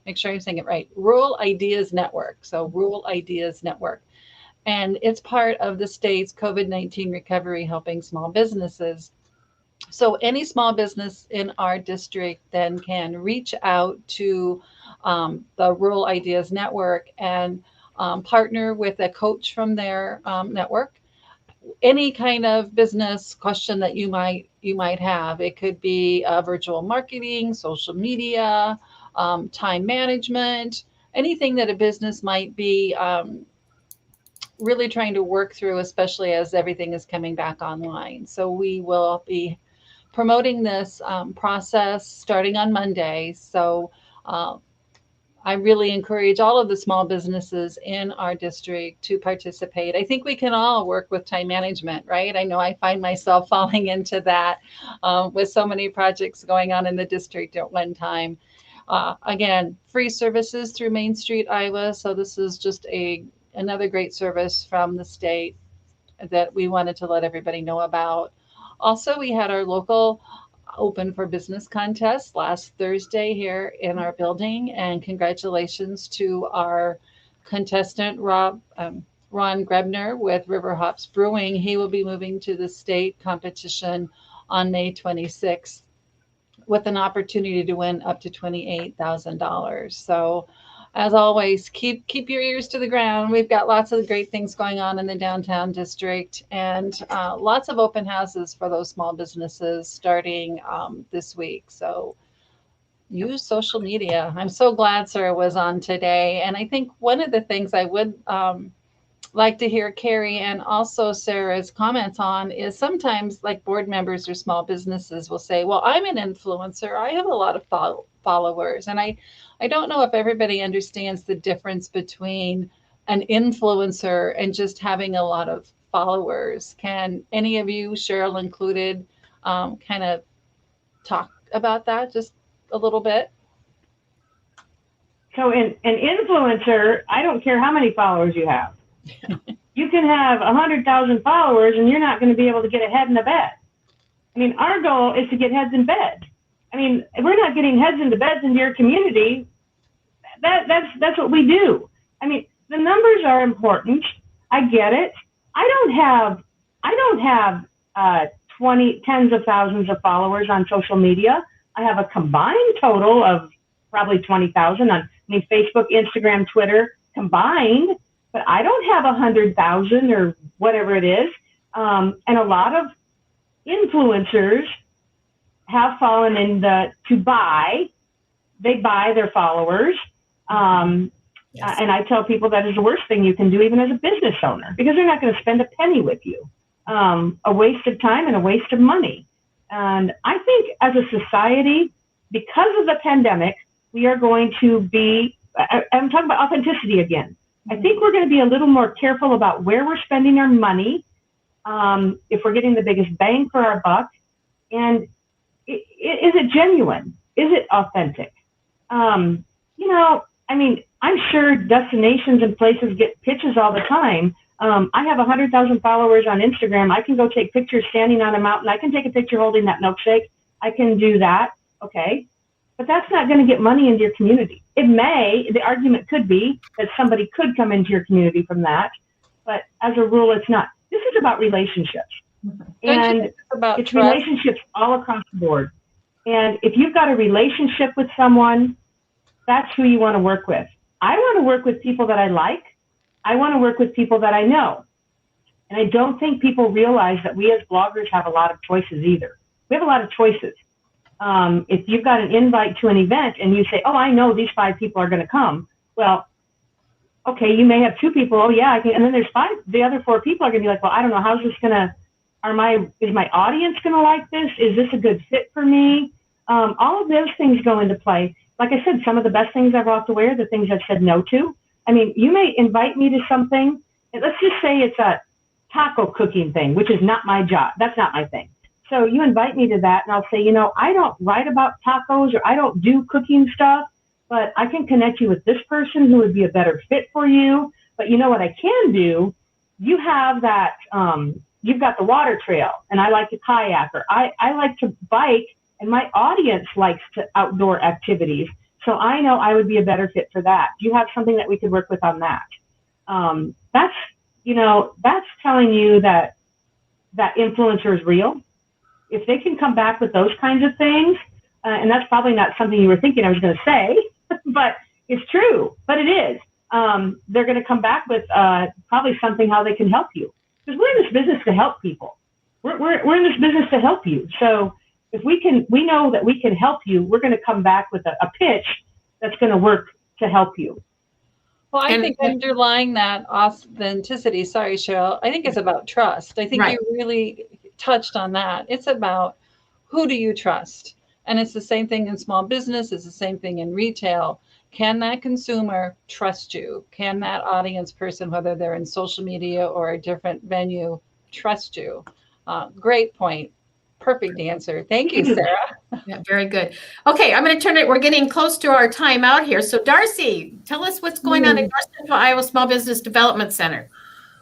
make sure I'm saying it right, Rural Ideas Network. So Rural Ideas Network. And it's part of the state's COVID-19 recovery, helping small businesses. So any small business in our district then can reach out to the Rural Ideas Network and partner with a coach from their network. Any kind of business question that you might have. It could be virtual marketing, social media, time management, anything that a business might be really trying to work through, especially as everything is coming back online. So we will be promoting this process starting on Monday. So I really encourage all of the small businesses in our district to participate. I think we can all work with time management, right? I know I find myself falling into that with so many projects going on in the district at one time. Again, free services through Main Street, Iowa. So this is just another great service from the state that we wanted to let everybody know about. Also, we had our local open for business contest last Thursday here in our building, and congratulations to our contestant Ron Grebner with River Hops Brewing. He will be moving to the state competition on May 26th with an opportunity to win up to $28,000. So as always, keep your ears to the ground. We've got lots of great things going on in the downtown district, and lots of open houses for those small businesses starting this week. So use social media. I'm so glad Sarah was on today. And I think one of the things I would like to hear Kerrie and also Sarah's comments on is sometimes like board members or small businesses will say, well, I'm an influencer. I have a lot of followers. And I don't know if everybody understands the difference between an influencer and just having a lot of followers. Can any of you, Cheryl included, kind of talk about that just a little bit? So an influencer, I don't care how many followers you have. You can have 100,000 followers and you're not going to be able to get a head in the bed. I mean, our goal is to get heads in bed. I mean, if we're not getting heads into beds into your community, that's what we do. I mean, the numbers are important. I get it. I don't have 20 tens of thousands of followers on social media. I have a combined total of probably 20,000 on Facebook, Instagram, Twitter combined, but I don't have 100,000 or whatever it is. And a lot of influencers have fallen in to buy. They buy their followers. Yes. And I tell people that is the worst thing you can do, even as a business owner, because they're not going to spend a penny with you. A waste of time and a waste of money. And I think as a society, because of the pandemic, we are going to be, I'm talking about authenticity again. I think we're going to be a little more careful about where we're spending our money, if we're getting the biggest bang for our buck, and is it genuine? Is it authentic? I mean, I'm sure destinations and places get pitches all the time. I have 100,000 followers on Instagram. I can go take pictures standing on a mountain. I can take a picture holding that milkshake. I can do that. Okay. But that's not going to get money into your community. It may, the argument could be that somebody could come into your community from that. But as a rule, it's not. This is about relationships. And it's relationships all across the board. And if you've got a relationship with someone, that's who you want to work with. I want to work with people that I like. I want to work with people that I know. And I don't think people realize that we as bloggers have a lot of choices either. We have a lot of choices. If you've got an invite to an event and you say, oh, I know these 5 people are going to come. Well, okay, you may have 2 people. Oh, yeah, I can. And then there's 5. The other 4 people are going to be like, well, I don't know. How's this going to, is my audience going to like this? Is this a good fit for me? All of those things go into play. Like I said, some of the best things I've walked away are the things I've said no to. I mean, you may invite me to something, and let's just say it's a taco cooking thing, which is not my job. That's not my thing. So you invite me to that, and I'll say, you know, I don't write about tacos or I don't do cooking stuff, but I can connect you with this person who would be a better fit for you. But you know what I can do? You have that, you've got the water trail, and I like to kayak, or I like to bike, and my audience likes to outdoor activities. So I know I would be a better fit for that. Do you have something that we could work with on that? That's telling you that that influencer is real. If they can come back with those kinds of things, and that's probably not something you were thinking I was going to say, but it's true, but it is. They're going to come back with probably something how they can help you. Because we're in this business to help people. We're in this business to help you. So if we know that we can help you, we're going to come back with a pitch that's going to work to help you. Well, I think underlying that authenticity, sorry, Cheryl, I think it's about trust. I think you really touched on that. It's about who do you trust? And it's the same thing in small business. It's the same thing in retail. Can that consumer trust you? Can that audience person, whether they're in social media or a different venue, trust you? Great point. perfect answer. Thank you, Sarah. Yeah, very good. Okay, I'm going to turn it. We're getting close to our time out here. So Darcy, tell us what's going on in North Central Iowa Small Business Development Center.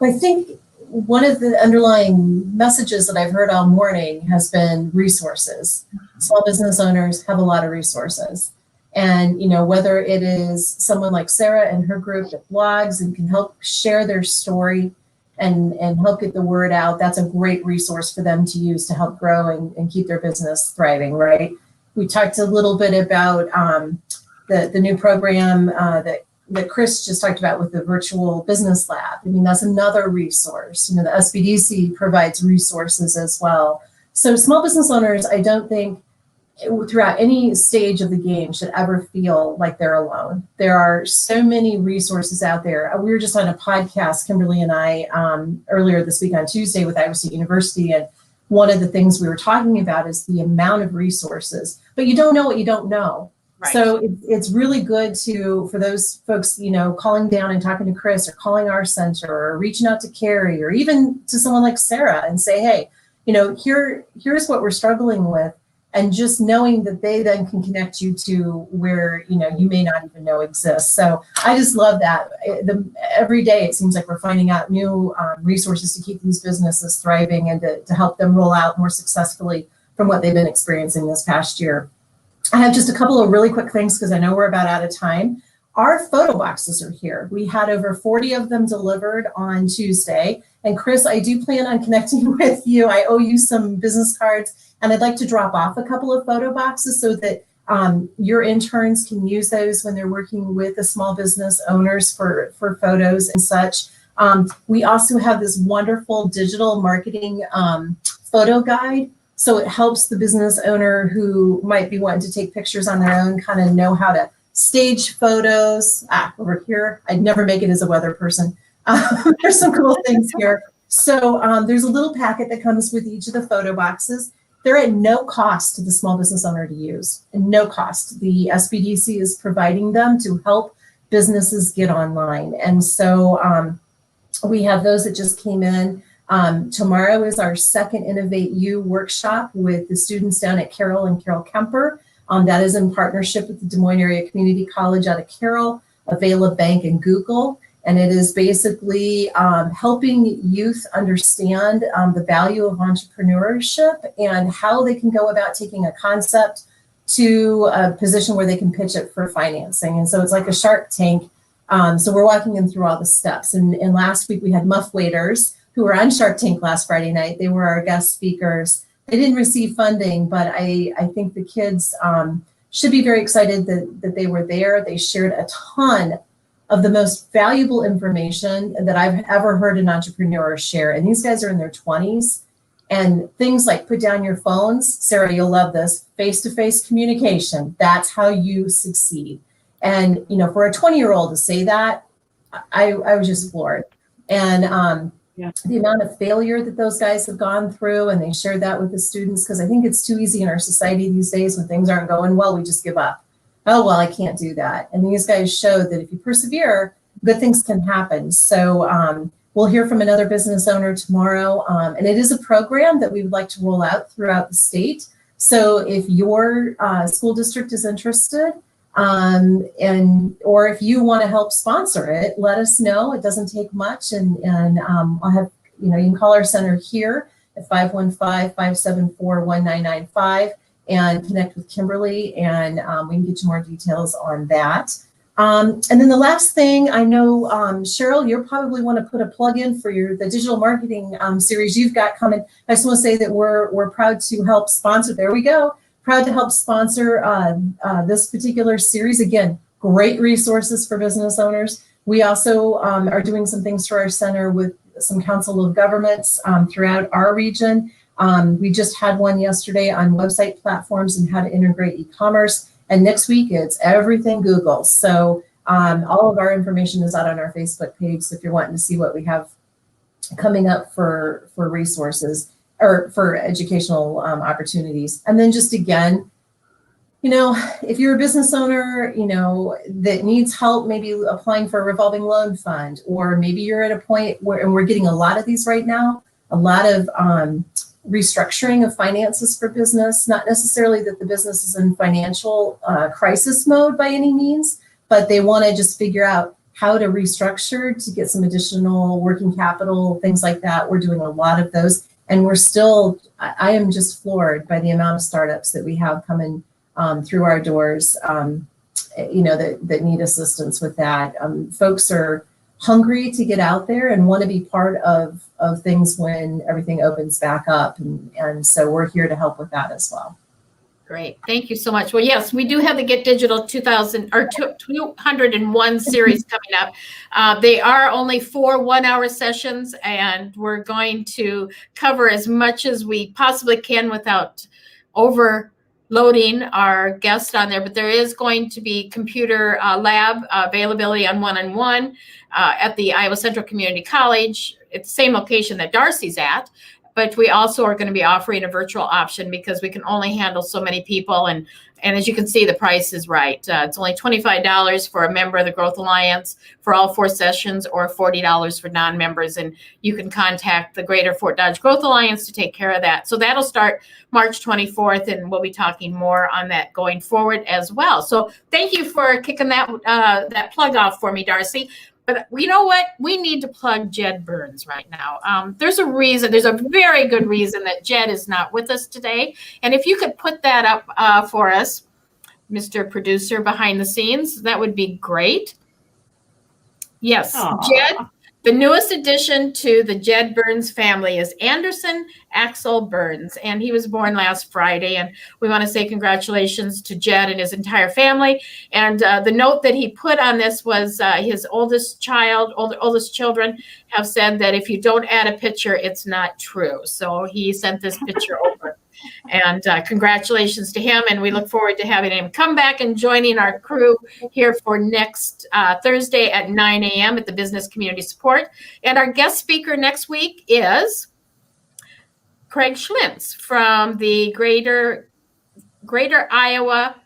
I think one of the underlying messages that I've heard all morning has been resources. Small business owners have a lot of resources. And, you know, whether it is someone like Sarah and her group that blogs and can help share their story and help get the word out, that's a great resource for them to use to help grow and keep their business thriving, right? We talked a little bit about the new program that Chris just talked about with the virtual business lab. I mean, that's another resource. You know, the SBDC provides resources as well. So small business owners, I don't think throughout any stage of the game should ever feel like they're alone. There are so many resources out there. We were just on a podcast, Kimberly and I, earlier this week on Tuesday with Iowa State University, and one of the things we were talking about is the amount of resources, but you don't know what you don't know. Right. So it's really good for those folks, you know, calling down and talking to Chris or calling our center or reaching out to Kerrie or even to someone like Sarah and say, hey, you know, here's what we're struggling with. And just knowing that they then can connect you to where, you know, you may not even know exists. So I just love that. Every day it seems like we're finding out new resources to keep these businesses thriving and to help them roll out more successfully from what they've been experiencing this past year. I have just a couple of really quick things because I know we're about out of time. Our photo boxes are here. We had over 40 of them delivered on Tuesday. And Chris, I do plan on connecting with you. I owe you some business cards, and I'd like to drop off a couple of photo boxes so that your interns can use those when they're working with the small business owners for photos and such. We also have this wonderful digital marketing photo guide. So it helps the business owner who might be wanting to take pictures on their own kind of know how to stage photos. Over here, I'd never make it as a weather person. There's some cool things here. So there's a little packet that comes with each of the photo boxes. They're at no cost to the small business owner to use, and no cost. The SBDC is providing them to help businesses get online. And so we have those that just came in. Tomorrow is our second Innovate U workshop with the students down at Carroll and Carroll Kemper. That is in partnership with the Des Moines Area Community College out of Carroll, Avela Bank, and Google. And it is basically helping youth understand the value of entrepreneurship and how they can go about taking a concept to a position where they can pitch it for financing. And so it's like a Shark Tank. So we're walking them through all the steps. And last week we had Muff Waiters who were on Shark Tank last Friday night. They were our guest speakers. They didn't receive funding, but I think the kids should be very excited that they were there. They shared a ton of the most valuable information that I've ever heard an entrepreneur share. And these guys are in their 20s. And things like put down your phones. Sarah, you'll love this. Face-to-face communication. That's how you succeed. And, you know, for a 20-year-old to say that, I was just floored. And the amount of failure that those guys have gone through, and they shared that with the students, because I think it's too easy in our society these days when things aren't going well, we just give up. Oh, well, I can't do that. And these guys showed that if you persevere, good things can happen. So we'll hear from another business owner tomorrow. And it is a program that we would like to roll out throughout the state. So if your school district is interested, or if you want to help sponsor it, let us know. It doesn't take much. And I'll have, you can call our center here at 515-574-1995 and connect with Kimberly, and we can get you more details on that. And then the last thing, I know, Cheryl, you'll probably want to put a plug in for the digital marketing series you've got coming. I just want to say that we're proud to help sponsor. There we go. Proud to help sponsor this particular series. Again, great resources for business owners. We also are doing some things for our center with some council of governments throughout our region. We just had one yesterday on website platforms and how to integrate e-commerce. And next week it's everything Google. So all of our information is out on our Facebook page. So if you're wanting to see what we have coming up for resources or for educational opportunities. And then just again, if you're a business owner, that needs help, maybe applying for a revolving loan fund, or maybe you're at a point where, and we're getting a lot of these right now, a lot of restructuring of finances for business. Not necessarily that the business is in financial crisis mode by any means, but they want to just figure out how to restructure to get some additional working capital, things like that. We're doing a lot of those. And we're still, I am just floored by the amount of startups that we have coming through our doors, that need assistance with that. Folks are hungry to get out there and want to be part of things when everything opens back up. And so we're here to help with that as well. Great. Thank you so much. Well, yes, we do have the Get Digital 201 series coming up. They are only 4 one-hour sessions, and we're going to cover as much as we possibly can without overloading our guest on there. But there is going to be computer lab availability on one-on-one at the Iowa Central Community College. It's the same location that Darcy's at. But we also are going to be offering a virtual option because we can only handle so many people. And as you can see, the price is right. It's only $25 for a member of the Growth Alliance for all 4 sessions, or $40 for non-members. And you can contact the Greater Fort Dodge Growth Alliance to take care of that. So that'll start March 24th, and we'll be talking more on that going forward as well. So thank you for kicking that plug off for me, Darcy. But you know what? We need to plug Jed Burns right now. There's a reason. There's a very good reason that Jed is not with us today. And if you could put that up for us, Mr. Producer behind the scenes, that would be great. Yes, Aww. Jed. The newest addition to the Jed Burns family is Anderson Axel Burns, and he was born last Friday. And we want to say congratulations to Jed and his entire family. And the note that he put on this was his oldest children have said that if you don't add a picture, it's not true. So he sent this picture over. And congratulations to him. And we look forward to having him come back and joining our crew here for next Thursday at 9 a.m. at the Business Community Support. And our guest speaker next week is Craig Schlintz from the Greater Iowa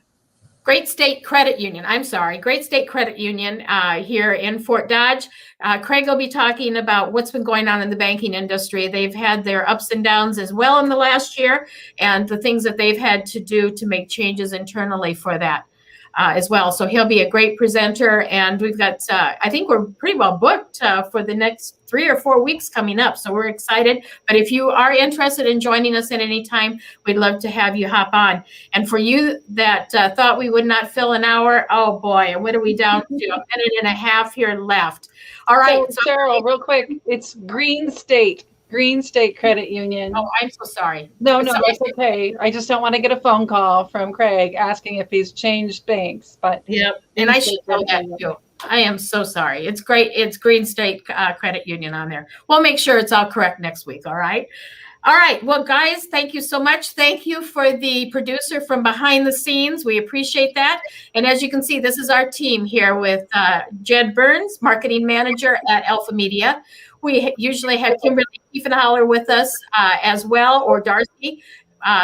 Great State Credit Union. Great State Credit Union here in Fort Dodge. Craig will be talking about what's been going on in the banking industry. They've had their ups and downs as well in the last year, and the things that they've had to do to make changes internally for that as well. So he'll be a great presenter, and we've got, I think we're pretty well booked for the next 3 or 4 weeks coming up. So we're excited. But if you are interested in joining us at any time, we'd love to have you hop on. And for you that thought we would not fill an hour, oh boy, what are we down to? A minute and a half here left. All right. So Cheryl, real quick, it's Green State Credit Union. Oh, I'm so sorry. No, that's okay. I just don't want to get a phone call from Craig asking if he's changed banks. But yep, and I should know that too. I am so sorry. It's great. It's Green State Credit Union on there. We'll make sure it's all correct next week. All right. All right. Well, guys, thank you so much. Thank you for the producer from behind the scenes. We appreciate that. And as you can see, this is our team here with Jed Burns, marketing manager at Alpha Media. We usually have Kimberly Kiefenholler with us as well, or Darcy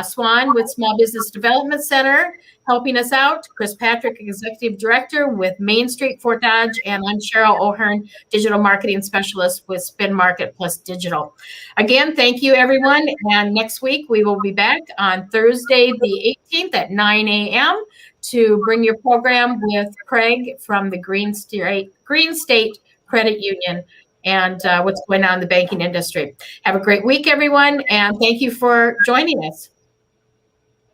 Swan with Small Business Development Center helping us out. Chris Patrick, Executive Director with Main Street Fort Dodge, and I'm Cheryl O'Hearn, Digital Marketing Specialist with Spin Market Plus Digital. Again, thank you, everyone. And next week, we will be back on Thursday, the 18th at 9 a.m. to bring your program with Craig from the Green State Credit Union and what's going on in the banking industry. Have a great week, everyone, and thank you for joining us.